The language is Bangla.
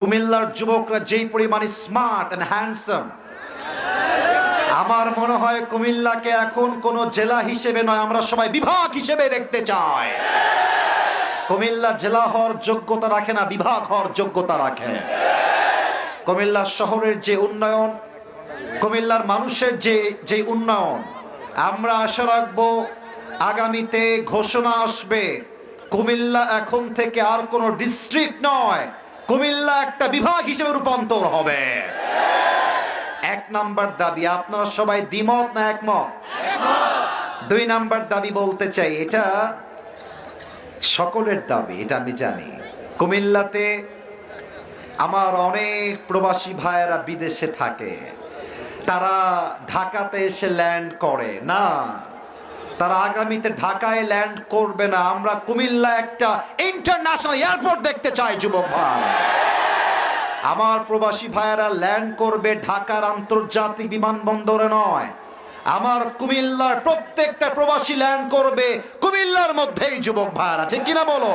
কুমিল্লার যুবকরা যেই পরিমাণ স্মার্ট এন্ড হ্যান্ডসাম, আমার মনে হয় কুমিল্লাকে এখন কোন জেলা হিসেবে নয়, আমরা সবাই বিভাগ হিসেবে দেখতে চাই। কুমিল্লা জেলা হওয়ার যোগ্যতা রাখে না, বিভাগ হওয়ার যোগ্যতা রাখে। কুমিল্লা শহরের যে উন্নয়ন, কুমিল্লার মানুষের যে উন্নয়ন, আমরা আশা রাখবো আগামীতে ঘোষণা আসবে কুমিল্লা এখন থেকে আর কোনো ডিস্ট্রিক্ট নয়, কুমিল্লা একটা বিভাগ হিসেবে রূপান্তর হবে। এক নাম্বার দাবি, আপনারা সবাই দ্বিমত না একমত? দুই নাম্বার দাবি বলতে চাই, এটা সকলের দাবি, এটা আমি জানি। কুমিল্লাতে আমার অনেক প্রবাসী ভাইয়েরা বিদেশে থাকে, তারা ঢাকাতে এসে ল্যান্ড করে না, তারা আগামীতে ঢাকায় ল্যান্ড করবে না। আমরা কুমিল্লা একটা ইন্টারন্যাশনাল এয়ারপোর্ট দেখতে চাই যুবক ভাই। আমার প্রবাসী ভাইয়েরা ল্যান্ড করবে ঢাকার আন্তর্জাতিক বিমানবন্দরে নয়, আমার কুমিল্লার প্রত্যেকটা প্রবাসী ল্যান্ড করবে কুমিল্লার মধ্যেই যুবক ভাইয়েরা, ঠিক কিনা বলো?